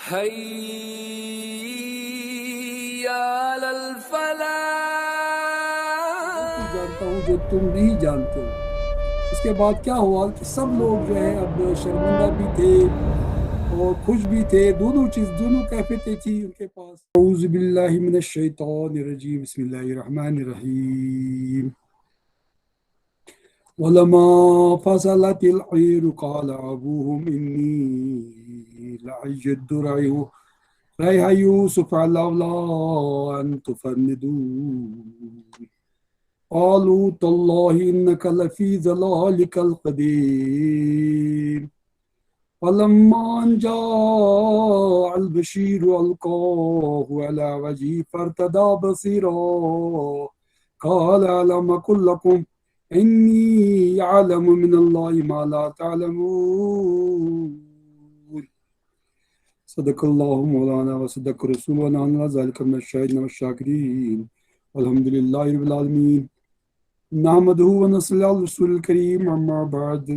حي على الفلاح. جانتا ہوں جو تم نہیں جانتے ہو. اس کے بعد کیا ہوا کہ سب لوگ جو ہے اب شرمندہ بھی تھے اور خوش بھی تھے، دونوں کیفیتیں تھی ان کے پاس. اعوذ باللہ من الشیطان الرجیم، بسم اللہ الرحمن الرحیم. وَلَمَا فَصَلَتِ الْعِيرُ قَالَ أَبُوهُمْ إِنِّي لَأَجِدُّ رَيْحَ يُوسُفَ لَوْلَا أَن تُفَنِّدُونِ قالوا تالله إنك لفي ضلالك القديم. فلما أن جاء البشير ألقاه على وجهه فارتدى بصيرا قال ألم أقل لكم إني أعلم من الله ما لا تعلمون. صدق الله مولانا وصدق رسولنا ونحن على ذلك من الشاهدين والشاكرين والحمد لله رب العالمين. نحمدہ ونصلی علی رسول الکریم، اما بعد.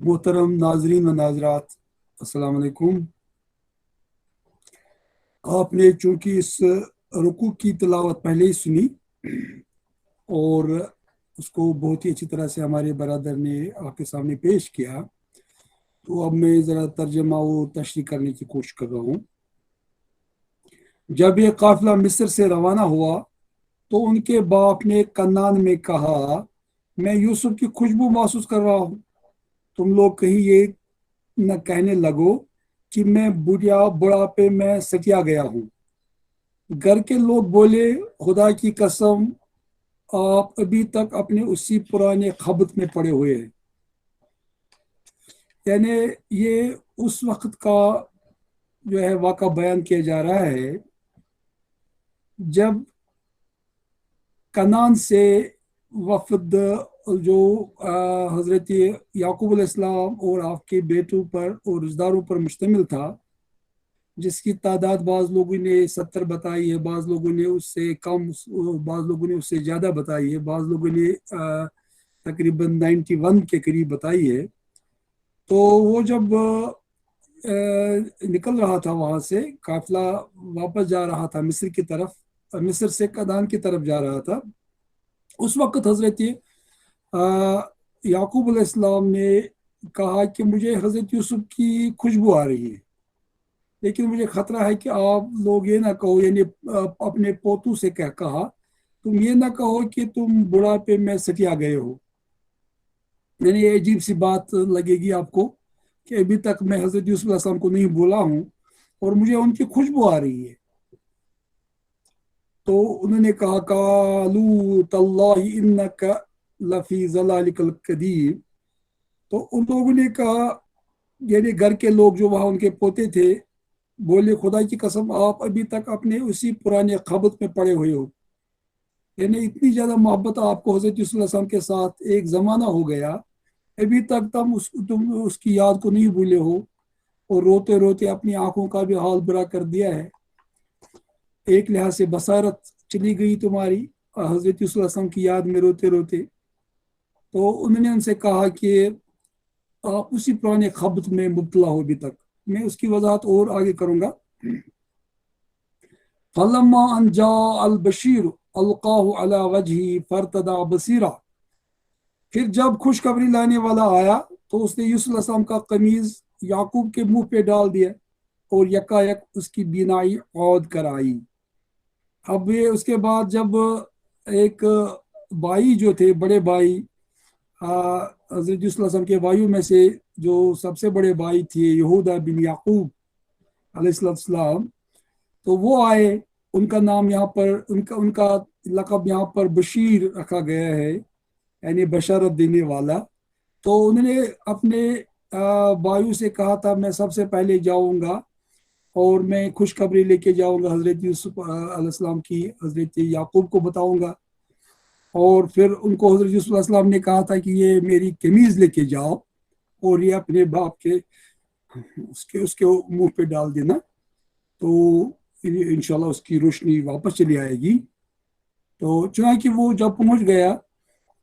محترم ناظرین و ناظرات، السلام علیکم. آپ نے چونکہ اس رکوع کی تلاوت پہلے ہی سنی اور اس کو بہت ہی اچھی طرح سے ہمارے برادر نے آپ کے سامنے پیش کیا، تو اب میں ذرا ترجمہ و تشریح کرنے کی کوشش کر رہا ہوں. جب یہ قافلہ مصر سے روانہ ہوا تو ان کے باپ نے کنان میں کہا، میں یوسف کی خوشبو محسوس کر رہا ہوں. تم لوگ کہیں یہ نہ کہنے لگو کہ میں بڑھاپے میں سٹیا گیا ہوں. گھر کے لوگ بولے، خدا کی قسم آپ ابھی تک اپنے اسی پرانے خبت میں پڑے ہوئے ہیں. یعنی یہ اس وقت کا جو ہے واقعہ بیان کیا جا رہا ہے جب کنان سے وفد جو حضرت یعقوب علیہ السلام اور آپ کے بیٹوں پر اور رشتہ داروں پر مشتمل تھا، جس کی تعداد بعض لوگوں نے 70 بتائی ہے، بعض لوگوں نے اس سے کم، بعض لوگوں نے اس سے زیادہ بتائی ہے، بعض لوگوں نے تقریباً 91 کے قریب بتائی ہے. تو وہ جب نکل رہا تھا وہاں سے، قافلہ واپس جا رہا تھا مصر کی طرف، مصر سے کنعان کی طرف جا رہا تھا، اس وقت حضرت یعقوب علیہ السلام نے کہا کہ مجھے حضرت یوسف کی خوشبو آ رہی ہے، لیکن مجھے خطرہ ہے کہ آپ لوگ یہ نہ کہو، یعنی اپنے پوتوں سے کہا، تم یہ نہ کہو کہ تم بڑھاپے میں سٹیا گئے ہو. یعنی یہ عجیب سی بات لگے گی آپ کو کہ ابھی تک میں حضرت یوسف علیہ السلام کو نہیں بولا ہوں اور مجھے ان کی خوشبو آ رہی ہے. تو انہوں نے کہا قالوا تاللہ انک لفی ضلالک القدیم. تو ان لوگوں نے کہا، یعنی گھر کے لوگ جو وہاں ان کے پوتے تھے، بولے خدا کی قسم آپ ابھی تک اپنے اسی پرانے خبت میں پڑے ہوئے ہو. یعنی اتنی زیادہ محبت آپ کو حضرت یوسف علیہ السلام کے ساتھ ایک زمانہ ہو گیا، ابھی تک تم اس کی یاد کو نہیں بھولے ہو اور روتے روتے اپنی آنکھوں کا بھی حال برا کر دیا ہے. ایک لحاظ سے بصارت چلی گئی تمہاری حضرت یوسف علیہ السلام کی یاد میں روتے روتے. تو انہوں نے ان سے کہا کہ آپ اسی پرانے خبت میں مبتلا ہو ابھی تک. میں اس کی وضاحت اور آگے کروں گا. فلما ان جاء البشیر القاہ علی وجہہ فارتدى بصیرا. پھر جب خوشخبری لانے والا آیا تو اس نے یوسف علیہ السلام کا قمیض یعقوب کے منہ پہ ڈال دیا اور یکایک اس کی بینائی عود کر آئی. اب یہ اس کے بعد جب ایک بھائی جو تھے، بڑے بھائی، حضرت یوسف علیہ السلام کے بھائیوں میں سے جو سب سے بڑے بھائی تھے یہودا بن یعقوب علیہ السلام، تو وہ آئے. ان کا نام یہاں پر، ان کا لقب یہاں پر بشیر رکھا گیا ہے، یعنی بشارت دینے والا. تو انہوں نے اپنے بھائیوں سے کہا تھا میں سب سے پہلے جاؤں گا اور میں خوشخبری لے کے جاؤں گا حضرت یوسف علیہ السلام کی، حضرت یعقوب کو بتاؤں گا. اور پھر ان کو حضرت یوسف علیہ السلام نے کہا تھا کہ یہ میری قمیض لے کے جاؤ اور یہ اپنے باپ کے اس کے منہ پہ ڈال دینا، تو انشاءاللہ اس کی روشنی واپس چلی آئے گی. تو چنانچہ وہ جب پہنچ گیا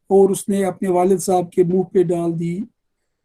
اور اس نے اپنے والد صاحب کے منہ پہ ڈال دی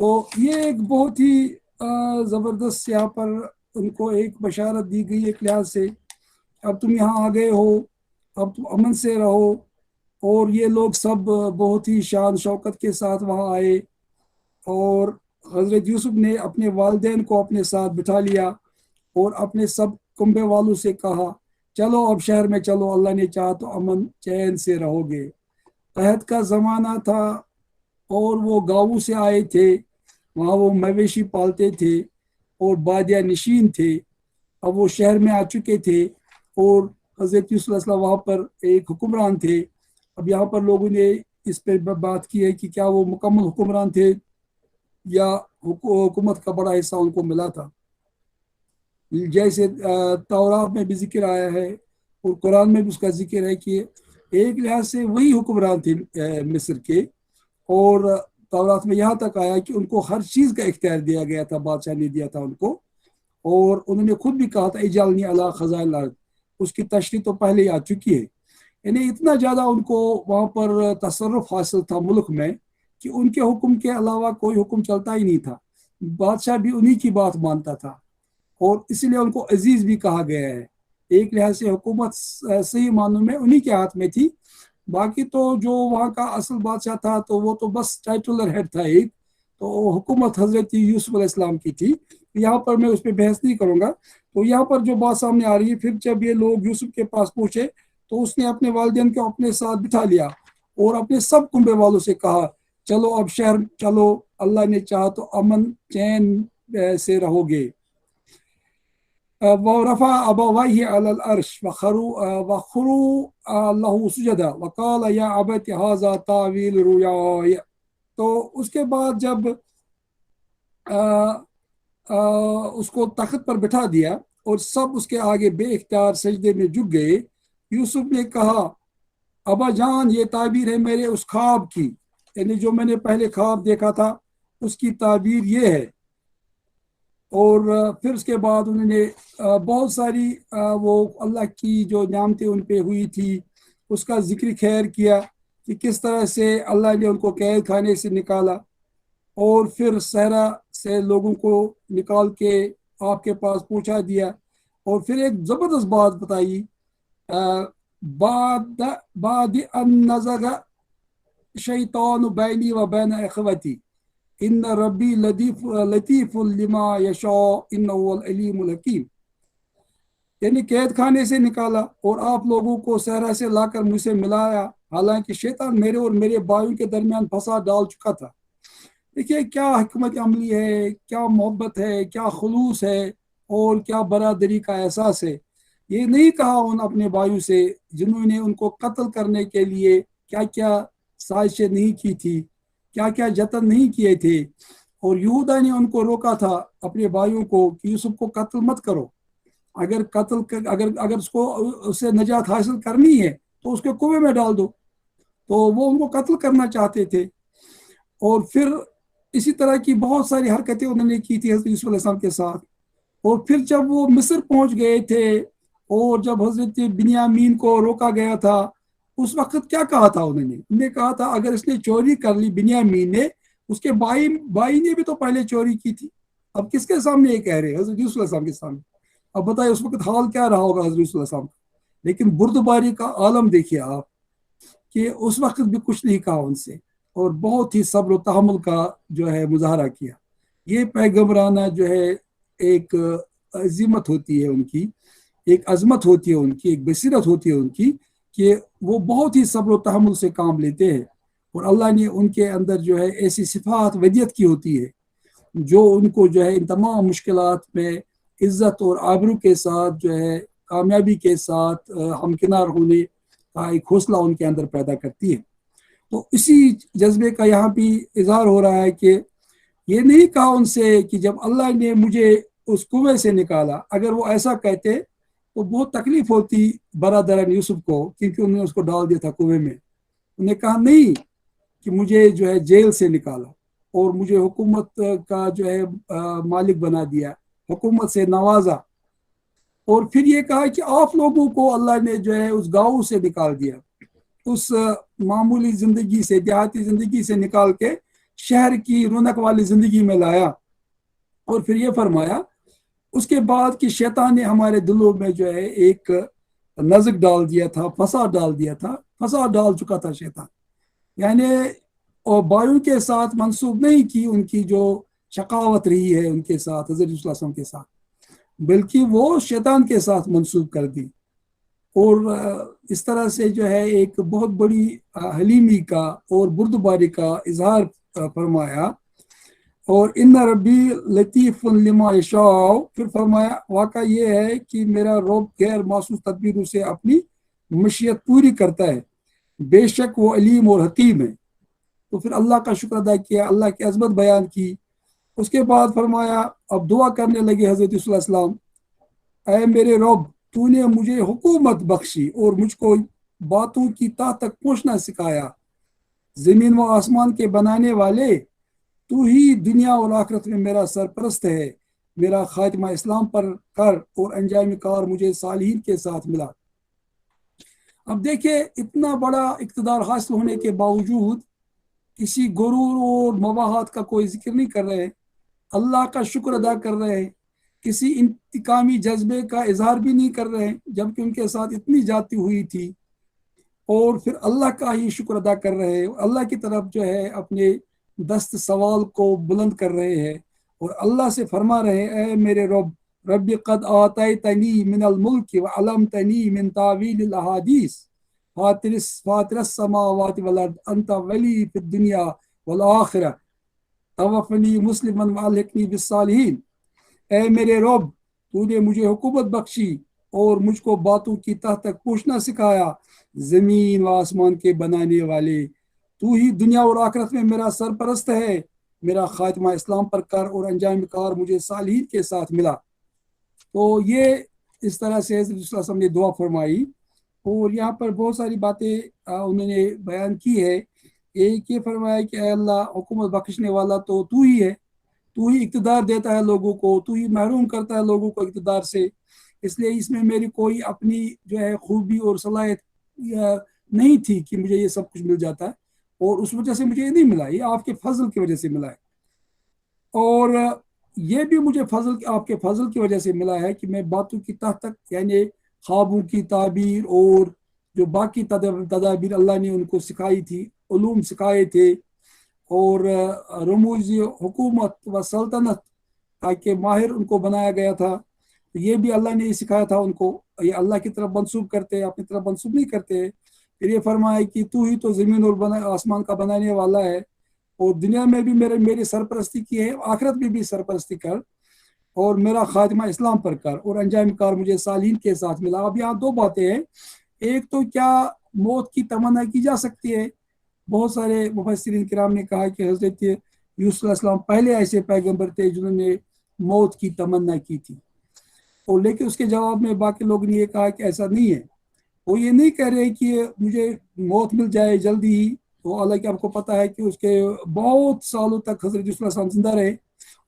تو یہ ایک بہت ہی زبردست یہاں پر ان کو ایک بشارت دی گئی ایک لحاظ سے، اب تم یہاں آ گئے ہو، اب تم امن سے رہو. اور یہ لوگ سب بہت ہی شان شوکت کے ساتھ وہاں آئے، اور حضرت یوسف نے اپنے والدین کو اپنے ساتھ بٹھا لیا اور اپنے سب کنبے والوں سے کہا چلو اب شہر میں چلو، اللہ نے چاہا تو امن چین سے رہو گے. قحط کا زمانہ تھا اور وہ گاؤں سے آئے تھے، وہاں وہ مویشی پالتے تھے اور بادیہ نشین تھے. اب وہ شہر میں آ چکے تھے اور حضرت یوسف علیہ السلام وہاں پر ایک حکمران تھے. اب یہاں پر لوگوں نے اس پہ بات کی ہے کہ کیا وہ مکمل حکمران تھے یا حکومت کا بڑا حصہ ان کو ملا تھا. جیسے تورات میں بھی ذکر آیا ہے اور قرآن میں بھی اس کا ذکر ہے کہ ایک لحاظ سے وہی حکمران تھے مصر کے، اور تورات میں یہاں تک آیا کہ ان کو ہر چیز کا اختیار دیا گیا تھا، بادشاہ نے دیا تھا ان کو. اور انہوں نے خود بھی کہا تھا اجعلنی علی خزائن الارض، اس کی تشریح تو پہلے ہی آ چکی ہے. یعنی اتنا زیادہ ان کو وہاں پر تصرف حاصل تھا ملک میں کہ ان کے حکم کے علاوہ کوئی حکم چلتا ہی نہیں تھا. بادشاہ بھی انہی کی بات مانتا تھا اور اسی لیے ان کو عزیز بھی کہا گیا ہے. ایک لحاظ سے حکومت صحیح معنوں میں انہی کے ہاتھ میں تھی. باقی تو جو وہاں کا اصل بادشاہ تھا تو وہ تو بس ٹائٹولر ہیڈ تھا ایک، تو حکومت حضرت یوسف علیہ السلام کی تھی. یہاں پر میں اس پہ بحث نہیں کروں گا. تو یہاں پر جو بات سامنے آ رہی ہے، پھر جب یہ لوگ یوسف کے پاس پہنچے تو اس نے اپنے والدین کو اپنے ساتھ بٹھا لیا اور اپنے سب کنبے والوں سے کہا چلو اب شہر چلو، اللہ نے چاہا تو امن چین سے رہو گے. ورفع أبويه على العرش وخروا له سجدا وقال يا أبت هذا تأويل رؤياي. تو اس کے بعد جب اس کو تخت پر بٹھا دیا اور سب اس کے آگے بے اختیار سجدے میں جھک گئے، یوسف نے کہا ابا جان یہ تعبیر ہے میرے اس خواب کی، یعنی جو میں نے پہلے خواب دیکھا تھا اس کی تعبیر یہ ہے. اور پھر اس کے بعد انہوں نے بہت ساری وہ اللہ کی جو نعمتیں ان پہ ہوئی تھی اس کا ذکر خیر کیا کہ کس طرح سے اللہ نے ان کو قید خانے سے نکالا اور پھر صحرا سے لوگوں کو نکال کے آپ کے پاس پہنچا دیا. اور پھر ایک زبردست بات بتائی بعد ان نزغ شیطان بینی و بین اخوتی ان ربی لطیف لما یشاء انہ هو العلیم الحکیم. یعنی قید خانے سے نکالا اور آپ لوگوں کو صحرا سے لا کر مجھ سے ملایا، حالانکہ شیطان میرے اور میرے بھائیوں کے درمیان فساد ڈال چکا تھا. دیکھیے کیا حکمت عملی ہے، کیا محبت ہے، کیا خلوص ہے اور کیا برادری کا احساس ہے. یہ نہیں کہا ان اپنے بھائیوں سے جنہوں نے ان کو قتل کرنے کے لیے کیا کیا سازشیں نہیں کی تھی، کیا کیا جتن نہیں کیے تھے. اور یہودا نے ان کو روکا تھا اپنے بھائیوں کو کہ یوسف کو قتل مت کرو، اگر اس کو اسے نجات حاصل کرنی ہے تو اس کے کنویں میں ڈال دو. تو وہ ان کو قتل کرنا چاہتے تھے. اور پھر اسی طرح کی بہت ساری حرکتیں انہوں نے کی تھی حضرت یوسف علیہ السلام کے ساتھ. اور پھر جب وہ مصر پہنچ گئے تھے اور جب حضرت بنیامین کو روکا گیا تھا اس وقت کیا کہا تھا انہوں نے کہا تھا اگر اس نے چوری کر لی بنیامین نے، اس کے بھائی نے بھی تو پہلے چوری کی تھی. اب کس کے سامنے یہ کہہ رہے ہیں؟ حضرت یوسف علیہ السلام کے سامنے. اب بتائیے اس وقت حال کیا رہا ہوگا حضرت یوسف علیہ السلام کا. لیکن بردباری کا عالم دیکھیے آپ کہ اس وقت بھی کچھ نہیں کہا ان سے اور بہت ہی صبر و تحمل کا جو ہے مظاہرہ کیا. یہ پیغمبرانہ جو ہے ایک عظمت ہوتی ہے ان کی، ایک عظمت ہوتی ہے ان کی، ایک بصیرت ہوتی ہے ان کی کہ وہ بہت ہی صبر و تحمل سے کام لیتے ہیں. اور اللہ نے ان کے اندر جو ہے ایسی صفات ودیت کی ہوتی ہے جو ان کو جو ہے ان تمام مشکلات میں عزت اور آبرو کے ساتھ جو ہے کامیابی کے ساتھ ہمکنار ہونے کا ایک حوصلہ ان کے اندر پیدا کرتی ہے. تو اسی جذبے کا یہاں بھی اظہار ہو رہا ہے کہ یہ نہیں کہا ان سے کہ جب اللہ نے مجھے اس کنویں سے نکالا، اگر وہ ایسا کہتے تو بہت تکلیف ہوتی برادران یوسف کو، کیونکہ انہوں نے اس کو ڈال دیا تھا کنویں میں. انہوں نے کہا نہیں کہ مجھے جو ہے جیل سے نکالا اور مجھے حکومت کا جو ہے مالک بنا دیا، حکومت سے نوازا، اور پھر یہ کہا کہ آپ لوگوں کو اللہ نے جو ہے اس گاؤں سے نکال دیا، اس معمولی زندگی سے، دیہاتی زندگی سے نکال کے شہر کی رونق والی زندگی میں لایا. اور پھر یہ فرمایا اس کے بعد کہ شیطان نے ہمارے دلوں میں جو ہے ایک نزک ڈال دیا تھا، فساد ڈال دیا تھا، فساد ڈال چکا تھا شیطان. یعنی اور بایوں کے ساتھ منسوب نہیں کی ان کی جو شقاوت رہی ہے ان کے ساتھ، حضرت صلی اللہ علیہ وسلم کے ساتھ، بلکہ وہ شیطان کے ساتھ منسوب کر دی. اور اس طرح سے جو ہے ایک بہت بڑی حلیمی کا اور بردباری کا اظہار فرمایا. اور ان ربی لطیف لما یشاء، پھر فرمایا واقعہ یہ ہے کہ میرا رب غیر محسوس تدبیروں سے اپنی مشیت پوری کرتا ہے، بے شک وہ علیم اور حکیم ہے. تو پھر اللہ کا شکر ادا کیا، اللہ کی عظمت بیان کی. اس کے بعد فرمایا اب دعا کرنے لگے حضرت صلی اللہ علیہ وسلم، اے میرے رب تو نے مجھے حکومت بخشی اور مجھ کو باتوں کی تہ تک پہنچنا سکھایا. زمین و آسمان کے بنانے والے تو ہی دنیا اور آخرت میں میرا سرپرست ہے. میرا خاتمہ اسلام پر کر اور انجام کار مجھے صالحین کے ساتھ ملا. اب دیکھیں اتنا بڑا اقتدار حاصل ہونے کے باوجود کسی غرور اور مباحات کا کوئی ذکر نہیں کر رہے، اللہ کا شکر ادا کر رہے ہیں، کسی انتقامی جذبے کا اظہار بھی نہیں کر رہے جبکہ ان کے ساتھ اتنی جاتی ہوئی تھی. اور پھر اللہ کا ہی شکر ادا کر رہے ہیں، اللہ کی طرف جو ہے اپنے دست سوال کو بلند کر رہے ہیں اور اللہ سے فرما رہے ہیں اے میرے رب، رب قد آتیتنی من الملک وعلمتنی من تعویل الاحادیث فاطر السماوات والارض انت ولی فی الدنیا والآخرہ توفنی مسلما والحقنی بالصالحین. اے میرے رب تو نے مجھے حکومت بخشی اور مجھ کو باتوں کی تہ تک پوچھنا سکھایا. زمین و آسمان کے بنانے والے تو ہی دنیا اور آخرت میں میرا سرپرست ہے. میرا خاتمہ اسلام پر کر اور انجام کار مجھے صالحین کے ساتھ ملا. تو یہ اس طرح سے حضرت صلی اللہ علیہ وسلم نے دعا فرمائی. اور یہاں پر بہت ساری باتیں انہوں نے بیان کی ہے. ایک یہ فرمایا کہ اے اللہ حکومت بخشنے والا تو ہی ہے، تو ہی اقتدار دیتا ہے لوگوں کو، تو ہی محروم کرتا ہے لوگوں کو اقتدار سے. اس لیے اس میں میری کوئی اپنی جو ہے خوبی اور صلاحیت نہیں تھی کہ مجھے یہ سب کچھ مل جاتا ہے، اور اس وجہ سے مجھے یہ نہیں ملا، یہ آپ کے فضل کی وجہ سے ملا ہے. اور یہ بھی مجھے آپ کے فضل کی وجہ سے ملا ہے کہ میں باتوں کی تہ تک یعنی خوابوں کی تعبیر اور جو باقی تدابیر اللہ نے ان کو سکھائی تھی، علوم سکھائے تھے، اور رموزی حکومت و سلطنت تاکہ ماہر ان کو بنایا گیا تھا، یہ بھی اللہ نے سکھایا تھا ان کو. یہ اللہ کی طرف منسوب کرتے، اپنی طرف منسوب نہیں کرتے. پھر یہ فرمایا کہ تو ہی تو زمین اور آسمان کا بنانے والا ہے، اور دنیا میں بھی میری سرپرستی کی ہے، آخرت میں بھی سرپرستی کر، اور میرا خاتمہ اسلام پر کر اور انجام کار مجھے صالحین کے ساتھ ملا. اب یہاں دو باتیں ہیں. ایک تو کیا موت کی تمنا کی جا سکتی ہے؟ بہت سارے مفسرین کرام نے کہا کہ حضرت یوسف علیہ السلام پہلے ایسے پیغمبر تھے جنہوں نے موت کی تمنا کی تھی، اور لیکن اس کے جواب میں باقی لوگ نے یہ کہا کہ ایسا نہیں ہے. وہ یہ نہیں کہہ رہے کہ مجھے موت مل جائے جلدی ہی. تو حالانکہ آپ کو پتہ ہے کہ اس کے بہت سالوں تک حضرت یوسف علیہ السلام زندہ رہے،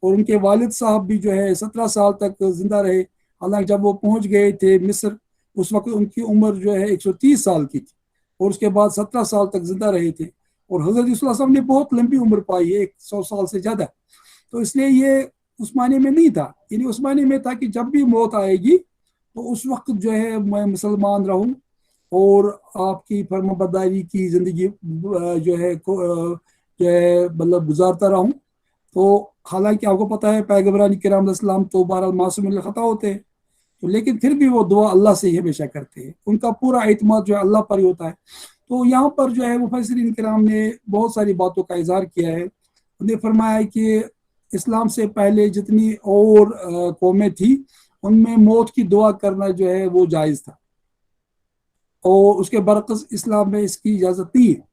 اور ان کے والد صاحب بھی جو ہے 17 سال تک زندہ رہے. حالانکہ جب وہ پہنچ گئے تھے مصر اس وقت ان کی عمر جو ہے 130 سال کی تھی، اور اس کے بعد 17 سال تک زندہ رہے تھے. اور حضرت یوسف علیہ السلام نے بہت لمبی عمر پائی ہے، 100 سال سے زیادہ. تو اس لیے یہ اس معنی میں نہیں تھا، یعنی اس معنی میں تھا کہ جب بھی موت آئے گی تو اس وقت جو ہے میں مسلمان رہوں اور آپ کی فرمانبرداری کی زندگی جو ہے مطلب گزارتا رہوں. تو حالانکہ آپ کو پتہ ہے پیغمبران کرام علیہ السلام تو بہرحال معصوم الخطا ہوتے ہیں، تو لیکن پھر بھی وہ دعا اللہ سے ہی ہمیشہ کرتے ہیں، ان کا پورا اعتماد جو ہے اللہ پر ہی ہوتا ہے. تو یہاں پر جو ہے مفسرین کرام نے بہت ساری باتوں کا اظہار کیا ہے. انہوں نے فرمایا کہ اسلام سے پہلے جتنی اور قومیں تھیں ان میں موت کی دعا کرنا جو ہے وہ جائز تھا، اور اس کے برعکس اسلام میں اس کی اجازت نہیں ہے.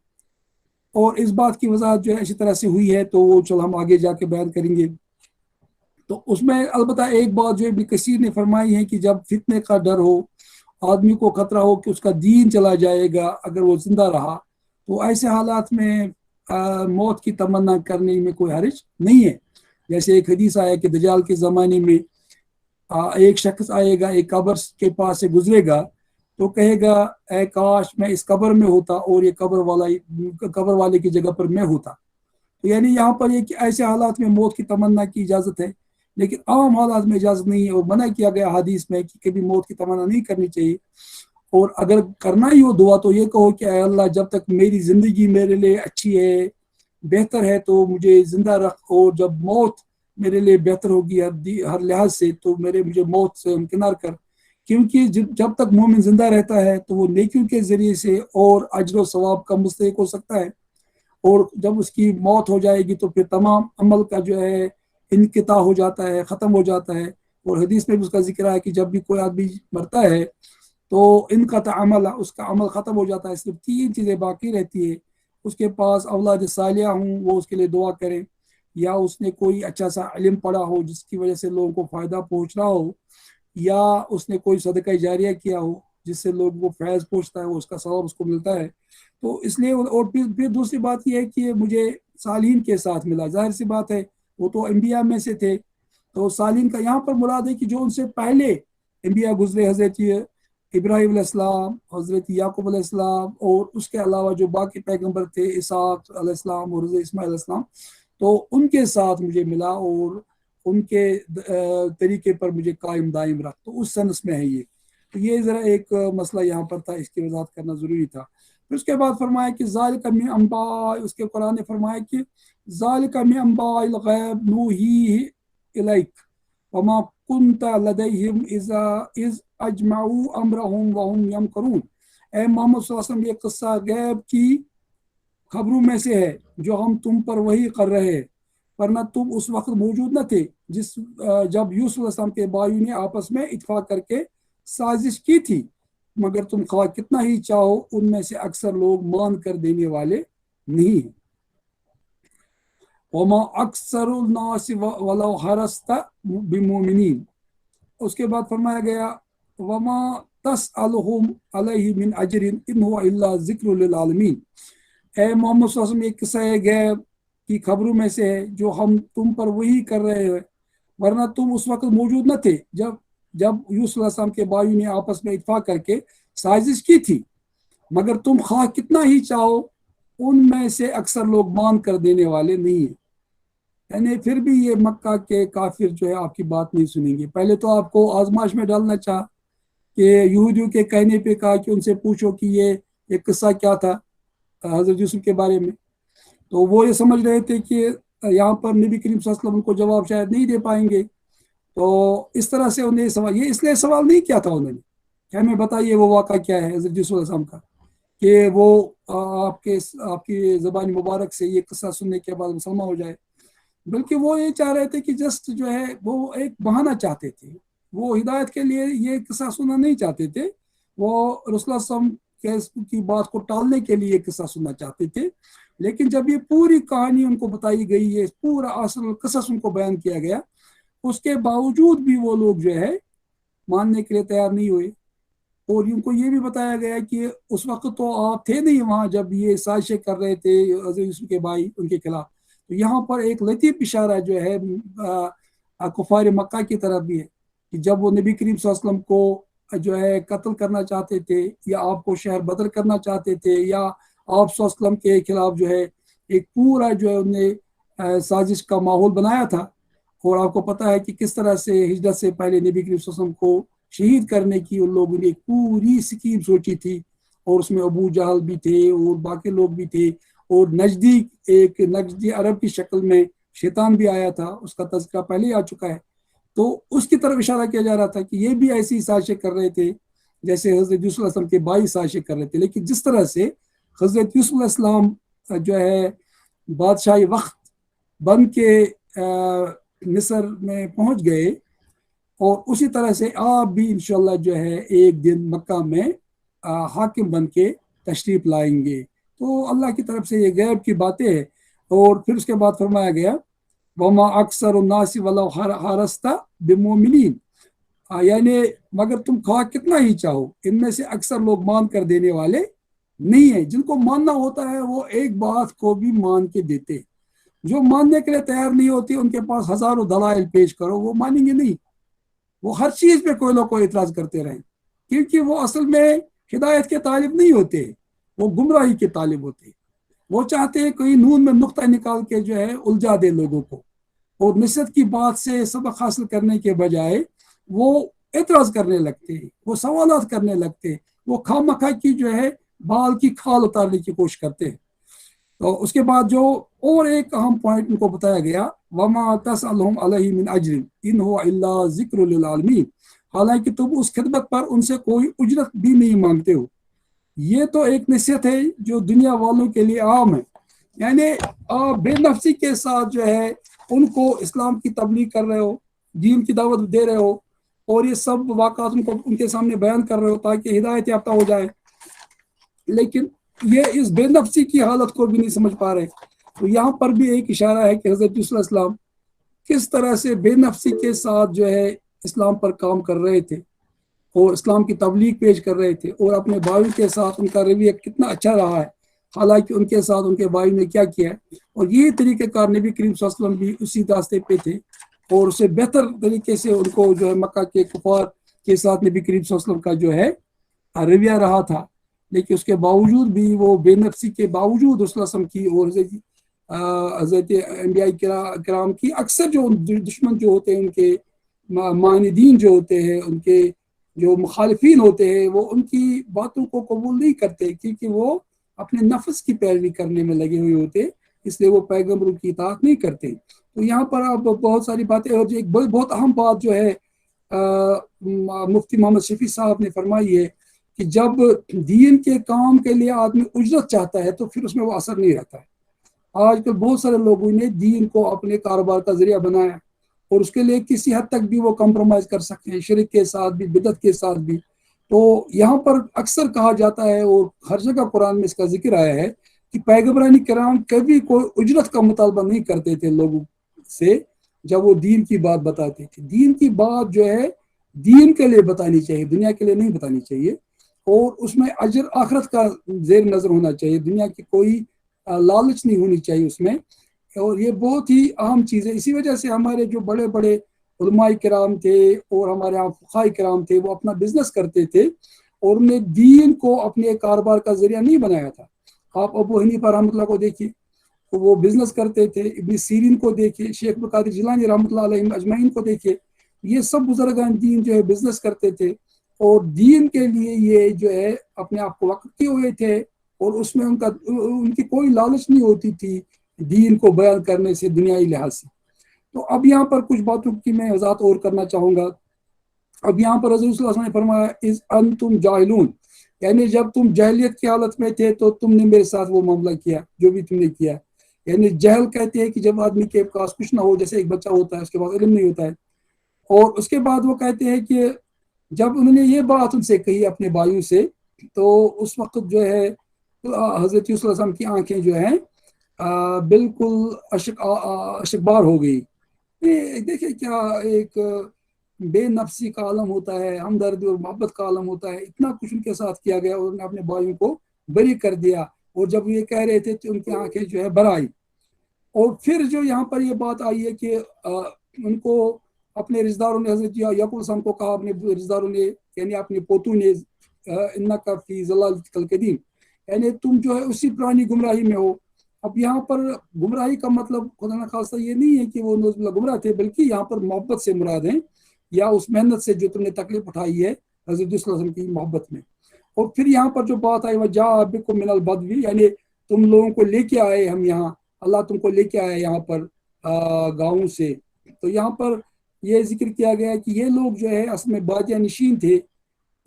اور اس بات کی وضاحت جو ہے اسی طرح سے ہوئی ہے، تو وہ چلو ہم آگے جا کے بیان کریں گے. تو اس میں البتہ ایک بات جو ابن کثیر نے فرمائی ہے کہ جب فتنے کا ڈر ہو، آدمی کو خطرہ ہو کہ اس کا دین چلا جائے گا اگر وہ زندہ رہا، تو ایسے حالات میں موت کی تمنا کرنے میں کوئی حرج نہیں ہے. جیسے ایک حدیث آیا کہ دجال کے زمانے میں ایک شخص آئے گا، ایک قبر کے پاس سے گزرے گا تو کہے گا اے کاش میں اس قبر میں ہوتا اور یہ قبر والے کی جگہ پر میں ہوتا. تو یعنی یہاں پر یہ کہ ایسے حالات میں موت کی تمنا کی اجازت ہے، لیکن عام حالات میں اجازت نہیں ہے، اور منع کیا گیا حدیث میں کہ کبھی موت کی تمنا نہیں کرنی چاہیے۔ اور اگر کرنا ہی ہو دعا تو یہ کہو کہ اے اللہ جب تک میری زندگی میرے لیے اچھی ہے، بہتر ہے، تو مجھے زندہ رکھ، اور جب موت میرے لیے بہتر ہوگی ہر لحاظ سے تو مجھے موت سے امکنار کر، کیونکہ جب تک مومن زندہ رہتا ہے تو وہ نیکیوں کے ذریعے سے اور اجر و ثواب کا مستحق ہو سکتا ہے، اور جب اس کی موت ہو جائے گی تو پھر تمام عمل کا جو ہے انقطاع ہو جاتا ہے، ختم ہو جاتا ہے۔ اور حدیث میں بھی اس کا ذکر ہے کہ جب بھی کوئی آدمی مرتا ہے تو انقطع عمل، اس کا عمل ختم ہو جاتا ہے، صرف 3 چیزیں باقی رہتی ہے، اس کے پاس اولاد صالحہ ہوں وہ اس کے لیے دعا کریں، یا اس نے کوئی اچھا سا علم پڑھا ہو جس کی وجہ سے لوگوں کو فائدہ پہنچ رہا ہو، یا اس نے کوئی صدقہ جاریہ کیا ہو جس سے لوگوں کو فیض پہنچتا ہے، وہ اس کا ثواب اس کو ملتا ہے۔ تو اس لیے، اور پھر دوسری بات یہ ہے کہ مجھے صالحین کے ساتھ ملا، ظاہر سی بات ہے وہ تو انبیاء میں سے تھے، تو صالحین کا یہاں پر مراد ہے کہ جو ان سے پہلے انبیاء گزرے، حضرت ابراہیم علیہ السلام، حضرت یعقوب علیہ السلام، اور اس کے علاوہ جو باقی پیغمبر تھے، اسحاق علیہ السلام اور حضرت اسماعیل علیہ السلام، تو ان کے ساتھ مجھے ملا اور ان کے طریقے پر مجھے قائم دائم رکھ، تو اس سنس میں ہے یہ۔ تو یہ ذرا ایک مسئلہ یہاں پر تھا، اس کی وضاحت کرنا ضروری تھا۔ پھر اس کے بعد فرمایا کہ ذالک من انباء، اس کے قرآن نے فرمایا کہ ذالک من انباء الغیب نوحیہ الیک وما کنت لدیہم اذ اجمعوا امرہم وہم یمکرون۔ اے محمد صلی اللہ علیہ وسلم، یہ قصہ غیب کی خبروں میں سے ہے جو ہم تم پر وحی کر رہے ہیں، ورنہ تم اس وقت موجود نہ تھے جب یوسف علیہ السلام کے بھائیوں نے آپس میں اتفاق کر کے سازش کی تھی، مگر تم خواہ کتنا ہی چاہو ان میں سے اکثر لوگ مان کر دینے والے نہیں ہیں۔ وما اکثر الناس ولو حرصت بمؤمنین۔ اس کے بعد فرمایا گیا وما تسألهم علیہ من اجر ان هو الا ذکر للعالمین۔ اے محمد صلی اللہ علیہ وسلم، یہ قصہ غیب کی خبروں میں سے ہے جو ہم تم پر وہی کر رہے ہیں، ورنہ تم اس وقت موجود نہ تھے جب یوسف علیہ السلام کے بھائیوں نے آپس میں اتفاق کر کے سازش کی تھی، مگر تم خواہ کتنا ہی چاہو ان میں سے اکثر لوگ مان کر دینے والے نہیں ہیں۔ یعنی پھر بھی یہ مکہ کے کافر جو ہے آپ کی بات نہیں سنیں گے۔ پہلے تو آپ کو آزمائش میں ڈالنا چاہا کہ یہودیوں کے کہنے پہ کہا کہ ان سے پوچھو کہ یہ قصہ کیا تھا حضرت یوسف کے بارے میں، تو وہ یہ سمجھ رہے تھے کہ یہاں پر نبی کریم صلی اللہ علیہ وسلم کو جواب شاید نہیں دے پائیں گے، تو اس طرح سے انہیں سوال، یہ اس لیے سوال نہیں کیا تھا انہوں نے کہ ہمیں بتائیے وہ واقعہ کیا ہے حضرت یوسف علیہ السلام کا، کہ وہ آپ کی زبان مبارک سے یہ قصہ سننے کے بعد مسلمان ہو جائے، بلکہ وہ یہ چاہ رہے تھے کہ جسٹ جو ہے وہ ایک بہانہ چاہتے تھے، وہ ہدایت کے لیے یہ قصہ سننا نہیں چاہتے تھے، وہ رسول اللہ صلی اللہ علیہ وسلم کی بات کو ٹالنے کے لیے قصہ سننا چاہتے تھے۔ لیکن جب یہ پوری کہانی ان کو بتائی گئی، یہ پورا اصل قصص ان کو بیان کیا گیا، اس کے باوجود بھی وہ لوگ جو ہے ماننے کے لیے تیار نہیں ہوئے، اور ان کو یہ بھی بتایا گیا کہ اس وقت تو آپ تھے نہیں وہاں جب یہ سازشیں کر رہے تھے حضرت یوسف کے بھائی ان کے خلاف۔ تو یہاں پر ایک لطیف اشارہ جو ہے کفار مکہ کی طرف بھی ہے کہ جب وہ نبی کریم صلی اللہ علیہ وسلم کو جو ہے قتل کرنا چاہتے تھے، یا آپ کو شہر بدر کرنا چاہتے تھے، یا آپ صلی اللہ علیہ وسلم کے خلاف جو ہے ایک پورا جو ہے انہیں سازش کا ماحول بنایا تھا، اور آپ کو پتا ہے کہ کس طرح سے ہجرت سے پہلے نبی کریم صلی اللہ علیہ وسلم کو شہید کرنے کی ان لوگوں نے ایک پوری سکیم سوچی تھی، اور اس میں ابو جہل بھی تھے اور باقی لوگ بھی تھے، اور نجدی عرب کی شکل میں شیطان بھی آیا تھا، اس کا تذکرہ پہلے ہی آ چکا ہے۔ تو اس کی طرف اشارہ کیا جا رہا تھا کہ یہ بھی ایسی سازشیں کر رہے تھے جیسے حضرت یوسف علیہ السلام کے بھائی سازشیں کر رہے تھے، لیکن جس طرح سے حضرت یوسف علیہ السلام جو ہے بادشاہی وقت بن کے مصر میں پہنچ گئے، اور اسی طرح سے آپ بھی انشاءاللہ جو ہے ایک دن مکہ میں حاکم بن کے تشریف لائیں گے۔ تو اللہ کی طرف سے یہ غیب کی باتیں ہیں۔ اور پھر اس کے بعد فرمایا گیا وما اکثر الناس ولو حرصت بمؤمنین، یعنی مگر تم خواہ کتنا ہی چاہو ان میں سے اکثر لوگ مان کر دینے والے نہیں ہیں۔ جن کو ماننا ہوتا ہے وہ ایک بات کو بھی مان کے دیتے، جو ماننے کے لیے تیار نہیں ہوتی ان کے پاس ہزاروں دلائل پیش کرو، وہ مانیں گے نہیں، وہ ہر چیز پہ کوئی نہ کوئی اعتراض کرتے رہیں، کیونکہ وہ اصل میں ہدایت کے طالب نہیں ہوتے، وہ گمراہی کے طالب ہوتے۔ وہ چاہتے ہیں کوئی نون میں نقطہ نکال کے جو ہے الجھا دے لوگوں کو، اور نصرت کی بات سے سبق حاصل کرنے کے بجائے وہ اعتراض کرنے لگتے ہیں، وہ سوالات کرنے لگتے ہیں، وہ خواہ مخواہ کی جو ہے بال کی کھال اتارنے کی کوشش کرتے ہیں۔ تو اس کے بعد جو اور ایک اہم پوائنٹ ان کو بتایا گیا، وما تسألهم علیہ من اجر ان هو الا ذکر للعالمین، حالانکہ تم اس خدمت پر ان سے کوئی اجرت بھی نہیں مانگتے ہو۔ یہ تو ایک نصیحت ہے جو دنیا والوں کے لیے عام ہے، یعنی آپ بے نفسی کے ساتھ جو ہے ان کو اسلام کی تبلیغ کر رہے ہو، دین کی دعوت دے رہے ہو، اور یہ سب واقعات ان کو ان کے سامنے بیان کر رہے ہو تاکہ ہدایت یافتہ ہو جائے، لیکن یہ اس بے نفسی کی حالت کو بھی نہیں سمجھ پا رہے۔ تو یہاں پر بھی ایک اشارہ ہے کہ حضرت یوسف علیہ السلام کس طرح سے بے نفسی کے ساتھ جو ہے اسلام پر کام کر رہے تھے اور اسلام کی تبلیغ پیش کر رہے تھے، اور اپنے بھائیوں کے ساتھ ان کا رویہ کتنا اچھا رہا ہے، حالانکہ ان کے ساتھ ان کے بھائی نے کیا کیا ہے، اور یہ طریقہ کار نبی کریم صلی اللہ علیہ وسلم بھی اسی راستے پہ تھے، اور اسے بہتر طریقے سے ان کو جو ہے مکہ کے کفار کے ساتھ نبی کریم صلی اللہ علیہ وسلم کا جو ہے رویہ رہا تھا، لیکن اس کے باوجود بھی وہ بے نفسی کے باوجود رسول اللہ صلی اللہ علیہ وسلم کی اور حضرت انبیاء کرام کی اکثر جو دشمن جو ہوتے ہیں، ان کے معاندین جو ہوتے ہیں، ان کے جو مخالفین ہوتے ہیں، وہ ان کی باتوں کو قبول نہیں کرتے، کیونکہ وہ اپنے نفس کی پیروی کرنے میں لگے ہوئے ہوتے، اس لیے وہ پیغمبروں کی اطاعت نہیں کرتے۔ تو یہاں پر آپ بہت ساری باتیں، اور ایک بہت اہم بات جو ہے مفتی محمد شفیع صاحب نے فرمائی ہے کہ جب دین کے کام کے لیے آدمی اجرت چاہتا ہے تو پھر اس میں وہ اثر نہیں رہتا ہے۔ آج کل بہت سارے لوگوں نے دین کو اپنے کاروبار کا ذریعہ بنایا، اور اس کے لیے کسی حد تک بھی وہ کمپرومائز کر سکتے ہیں، شرک کے ساتھ بھی، بدعت کے ساتھ بھی۔ تو یہاں پر اکثر کہا جاتا ہے، اور ہر جگہ قرآن میں اس کا ذکر آیا ہے کہ پیغمبران کرام کبھی کوئی اجرت کا مطالبہ نہیں کرتے تھے لوگوں سے جب وہ دین کی بات بتاتے تھے۔ دین کی بات جو ہے دین کے لیے بتانی چاہیے، دنیا کے لیے نہیں بتانی چاہیے، اور اس میں اجر آخرت کا زیر نظر ہونا چاہیے، دنیا کی کوئی لالچ نہیں ہونی چاہیے اس میں، اور یہ بہت ہی اہم چیز ہے۔ اسی وجہ سے ہمارے جو بڑے بڑے علماء کرام تھے اور ہمارے یہاں فقہاء کرام تھے، وہ اپنا بزنس کرتے تھے اور انہوں نے دین کو اپنے کاروبار کا ذریعہ نہیں بنایا تھا۔ آپ ابو حنیفہ رحمۃ اللہ کو دیکھیے، تو وہ بزنس کرتے تھے، ابن سیرین کو دیکھیے، شیخ عبد القادر جیلانی رحمۃ اللہ علیہ اجمعین کو دیکھیے، یہ سب بزرگان دین جو ہے بزنس کرتے تھے، اور دین کے لیے یہ جو ہے اپنے آپ کو وقف کیے ہوئے تھے، اور اس میں ان کی کوئی لالچ نہیں ہوتی تھی دین کو بیان کرنے سے دنیائی لحاظ سے۔ تو اب یہاں پر کچھ باتوں کی میں وضاحت اور کرنا چاہوں گا۔ اب یہاں پر رسول صلی اللہ علیہ وسلم نے فرمایا اذ انتم جاہلون، یعنی جب تم جاہلیت کی حالت میں تھے تو تم نے میرے ساتھ وہ معاملہ کیا جو بھی تم نے کیا، یعنی جہل کہتے ہیں کہ جب آدمی کے پاس کچھ نہ ہو، جیسے ایک بچہ ہوتا ہے اس کے پاس علم نہیں ہوتا ہے، اور اس کے بعد وہ کہتے ہیں کہ جب انہوں نے یہ بات ان سے کہی اپنے بھائیوں سے، تو اس وقت جو ہے حضرت یوسف علیہ السلام کی آنکھیں جو ہیں بالکل اشکبار ہو گئی۔ دیکھیں کیا ایک بے نفسی کا عالم ہوتا ہے، ہمدردی اور محبت کا عالم ہوتا ہے، اتنا کچھ ان کے ساتھ کیا گیا اور انہوں نے اپنے بھائیوں کو بری کر دیا، اور جب یہ کہہ رہے تھے تو ان کی آنکھیں جو ہے بھر آئی۔ اور پھر جو یہاں پر یہ بات آئی ہے کہ ان کو اپنے رشتہ داروں نے، حضرت یعقوب السلام کو کہا اپنے رشتہ داروں نے، یعنی اپنے پوتوں نے، انک فی ضلال القدیم، یعنی تم جو ہے اسی پرانی گمراہی میں ہو۔ اب یہاں پر گمراہی کا مطلب خدا نہ خواستہ یہ نہیں ہے کہ وہ نوز باللہ گمراہ تھے، بلکہ یہاں پر محبت سے مراد ہیں، یا اس محنت سے جو تم نے تکلیف اٹھائی ہے حضرت صلی اللہ علیہ وسلم کی محبت میں۔ اور پھر یہاں پر جو بات آئی وجاء بکم من البدوی، یعنی تم لوگوں کو لے کے آئے ہم یہاں، اللہ تم کو لے کے آئے یہاں پر گاؤں سے۔ تو یہاں پر یہ ذکر کیا گیا کہ یہ لوگ جو ہے اصل میں بادیہ نشین تھے،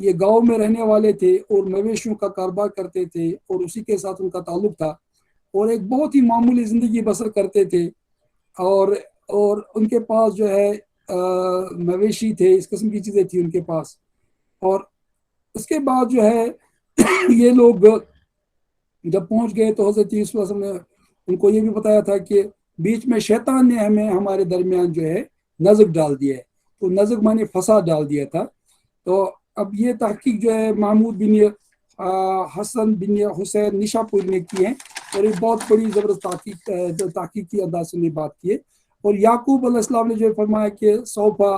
یہ گاؤں میں رہنے والے تھے اور مویشیوں کا کاروبار کرتے تھے، اور اسی کے ساتھ ان کا تعلق تھا، اور ایک بہت ہی معمولی زندگی بسر کرتے تھے، اور ان کے پاس جو ہے مویشی تھے، اس قسم کی چیزیں تھیں ان کے پاس۔ اور اس کے بعد جو ہے یہ لوگ جب پہنچ گئے تو حضرت یوسف علیہ السلام نے ان کو یہ بھی بتایا تھا کہ بیچ میں شیطان نے ہمارے درمیان جو ہے نزغ ڈال دیا ہے، تو نزغ مانے فساد ڈال دیا تھا۔ تو اب یہ تحقیق جو ہے محمود بن حسن بن حسین نشا پور نے کی ہے، اور ایک بہت بڑی زبردست تحقیقی انداز سے نے بات کی ہے۔ اور یعقوب علیہ السلام نے جو فرمایا کہ سوفا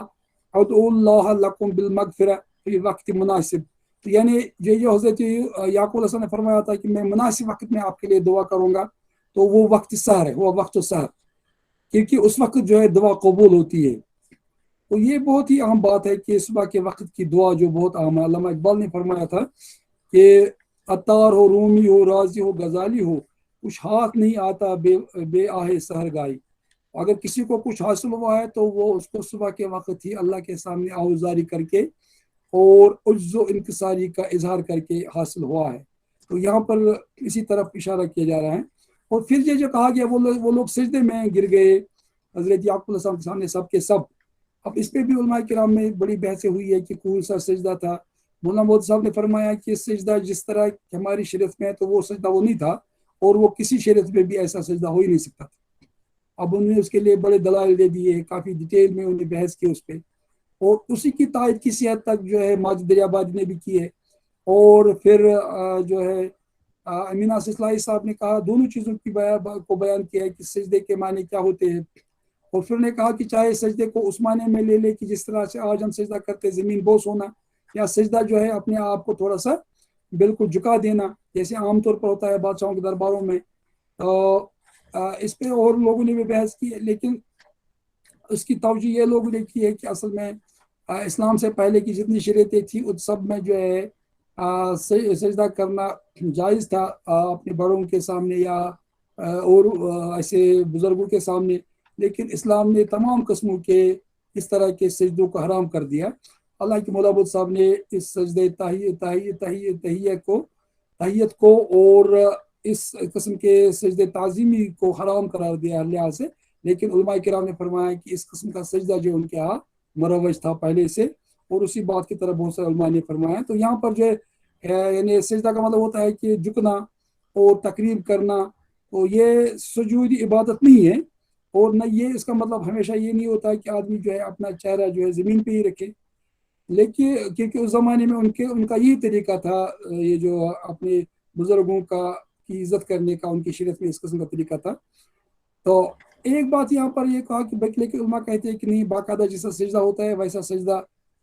ادعو اللہ لکم بالمغفرہ فی وقت مناسب، تو یعنی جو حضرت یعقوب علیہ السلام نے فرمایا تھا کہ میں مناسب وقت میں آپ کے لیے دعا کروں گا، تو وہ وقت سحر ہے، وہ وقت سحر، کیونکہ اس وقت جو ہے دعا قبول ہوتی ہے۔ تو یہ بہت ہی اہم بات ہے کہ صبح کے وقت کی دعا جو بہت اہم ہے۔ علامہ اقبال نے فرمایا تھا کہ عطار ہو، رومی ہو، رازی ہو، غزالی ہو، کچھ ہاتھ نہیں آتا بے آہ سحر گائی۔ اگر کسی کو کچھ حاصل ہوا ہے تو وہ اس کو صبح کے وقت ہی اللہ کے سامنے آوزاری کر کے اور عجز و انکساری کا اظہار کر کے حاصل ہوا ہے۔ تو یہاں پر اسی طرف اشارہ کیا جا رہا ہے۔ اور پھر یہ جو کہا گیا وہ لوگ سجدے میں گر گئے حضرت یعقوب علیہ السلام کے سامنے، سب کے سب۔ اب اس پہ بھی علماء کرام میں بڑی بحثیں ہوئی ہے کہ کون سا سجدہ تھا۔ مولانا مودودی صاحب نے فرمایا کہ سجدہ جس طرح ہماری شریعت میں ہے تو وہ سجدہ وہ نہیں تھا، اور وہ کسی شریعت میں بھی ایسا سجدہ ہو ہی نہیں سکتا تھا۔ اب انہوں نے اس کے لیے بڑے دلائل دے دیے، کافی ڈیٹیل میں انہوں نے بحث کی اس پہ، اور اسی کی تائید کسی حد تک جو ہے ماجد دریابادی نے بھی کی ہے۔ اور پھر جو ہے امین ناصر اصلاحی صاحب نے کہا، دونوں چیزوں کو بیان کیا ہے کہ سجدے کے معنی کیا ہوتے ہیں۔ اور پھر نے کہا کہ چاہے سجدے کو اس معنی میں لے لے کہ جس طرح سے آج ہم سجدہ کرتے زمین بوس ہونا، یا سجدہ جو ہے اپنے آپ کو تھوڑا سا بالکل جھکا دینا جیسے عام طور پر ہوتا ہے بادشاہوں کے درباروں میں۔ تو اس پہ اور لوگوں نے بھی بحث کی ہے، لیکن اس کی توجہ یہ لوگوں نے کی ہے کہ اصل میں اسلام سے پہلے کی جتنی شریعتیں تھیں ان سب میں جو ہے سجدہ کرنا جائز تھا اپنے بڑوں کے سامنے یا اور ایسے بزرگوں کے سامنے، لیکن اسلام نے تمام قسموں کے اس طرح کے سجدوں کو حرام کر دیا۔ حالانکہ مولا بدھ صاحب نے اس سجدے تحیت کو اور اس قسم کے سجدے تعظیمی کو حرام قرار دیا ہر لحاظ سے، لیکن علماء کرام نے فرمایا کہ اس قسم کا سجدہ جو ان کے ہاں مروج تھا پہلے سے، اور اسی بات کی طرف بہت سارے علماء نے فرمایا۔ تو یہاں پر جو ہے یعنی سجدہ کا مطلب ہوتا ہے کہ جھکنا اور تقریب کرنا، تو یہ سجود عبادت نہیں ہے، اور نہ یہ اس کا مطلب ہمیشہ یہ نہیں ہوتا ہے کہ آدمی جو ہے اپنا چہرہ جو ہے زمین پہ ہی رکھے، لیکن کیونکہ اس زمانے میں ان کا یہی طریقہ تھا، یہ جو اپنے بزرگوں کی عزت کرنے کا ان کی شریعت میں اس قسم کا طریقہ تھا۔ تو ایک بات یہاں پر یہ کہا کہ لیکن علماء کہتے ہیں کہ نہیں، باقاعدہ جیسا سجدہ ہوتا ہے ویسا سجدہ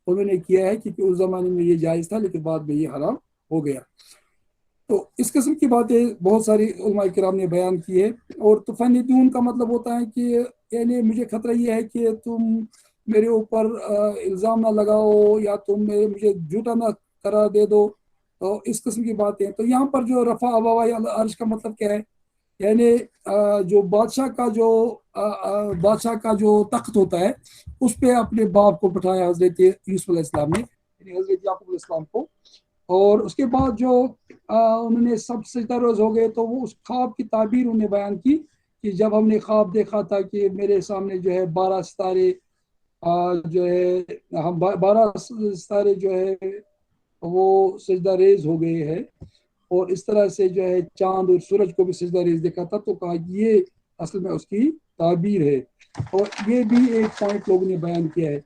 انہوں نے کیا ہے، کیونکہ اس زمانے میں یہ جائز تھا لیکن بعد میں یہ حرام ہو گیا۔ تو اس قسم کی باتیں بہت ساری علماء کرام نے بیان کی ہے۔ اور تفندون کا مطلب ہوتا ہے کہ یعنی مجھے خطرہ یہ ہے کہ تم میرے اوپر الزام نہ لگاؤ یا تم مجھے جھوٹا نہ قرار دے دو، تو اس قسم کی باتیں۔ تو یہاں پر جو رفع ابوائی عرش کا مطلب کیا ہے، یعنی جو بادشاہ کا جو تخت ہوتا ہے اس پہ اپنے باپ کو بٹھایا حضرت یوسف علیہ السلام نے، یعنی حضرت یعقوب علیہ السلام کو۔ اور اس کے بعد جو انہوں نے سب سجدہ روز ہو گئے تو وہ اس خواب کی تعبیر انہوں نے بیان کی کہ جب ہم نے خواب دیکھا تھا کہ میرے سامنے جو ہے 12 ستارے جو ہے 12 ستارے جو ہے وہ سجدہ ریز ہو گئے ہیں، اور اس طرح سے جو ہے چاند اور سورج کو بھی سجدہ ریز دیکھا تھا، تو کہا یہ اصل میں اس کی تعبیر ہے۔ اور یہ بھی ایک پوائنٹ لوگوں نے بیان کیا ہے۔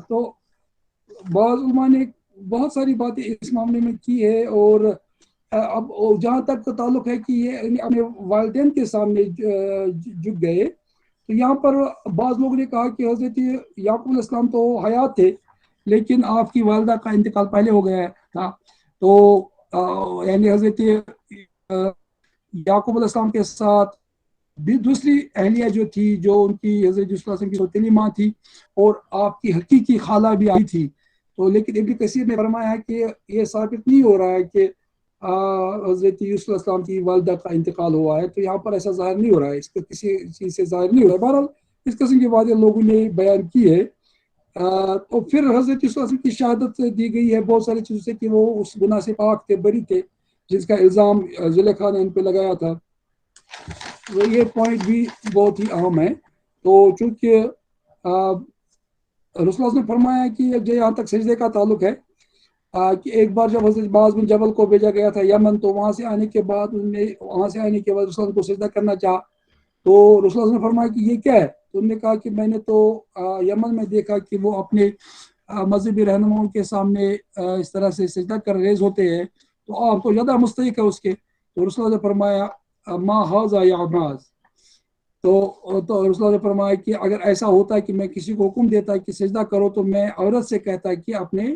تو بعض علماء نے بہت ساری باتیں اس معاملے میں کی ہے، اور اب جہاں تک تعلق ہے کہ یہ اپنے والدین کے سامنے جھک گئے، تو یہاں پر بعض لوگوں نے کہا کہ حضرت یعقوب علیہ السلام تو حیات تھے لیکن آپ کی والدہ کا انتقال پہلے ہو گیا تھا، تو یعنی حضرت یعقوب علیہ السلام کے ساتھ بھی دوسری اہلیہ جو تھی جو ان کی حضرت یوسف علیہ السلام کی سوتیلی ماں تھی، اور آپ کی حقیقی خالہ بھی آئی تھی۔ تو لیکن ابن کثیر نے فرمایا ہے کہ یہ ثابت نہیں ہو رہا ہے کہ حضرت یوسف علیہ السلام کی والدہ کا انتقال ہوا ہے، تو یہاں پر ایسا ظاہر نہیں ہو رہا ہے، اس کو کسی چیز سے ظاہر نہیں ہو رہا ہے۔ بہرحال اس قسم کی باتیں لوگوں نے بیان کی ہے۔ تو پھر حضرت یوسف علیہ السلام کی شہادت دی گئی ہے بہت ساری چیزوں سے کہ وہ اس گناہ سے پاک تھے، بری تھے، جس کا الزام زلیخا نے ان پہ لگایا تھا۔ تو یہ پوائنٹ بھی بہت ہی اہم ہے۔ تو چونکہ رسول اللہ نے فرمایا کہ یہاں تک سجدے کا تعلق ہے کہ ایک بار جب حضرت معاذ بن جبل کو بھیجا گیا تھا یمن، تو وہاں سے آنے کے بعد رسول اللہ کو سجدہ کرنا چاہا، تو رسول اللہ نے فرمایا کہ یہ کیا ہے؟ تو انہوں نے کہا کہ میں نے تو یمن میں دیکھا کہ وہ اپنے مذہبی رہنماؤں کے سامنے اس طرح سے سجدہ کر ریز ہوتے ہیں، تو آپ تو زیادہ مستحق ہے اس کے۔ تو رسول اللہ نے فرمایا ما ھذا یا معاذ، تو رسول اللہ نے فرمایا کہ اگر ایسا ہوتا ہے کہ میں کسی کو حکم دیتا کہ سجدہ کرو تو میں عورت سے کہتا کہ اپنے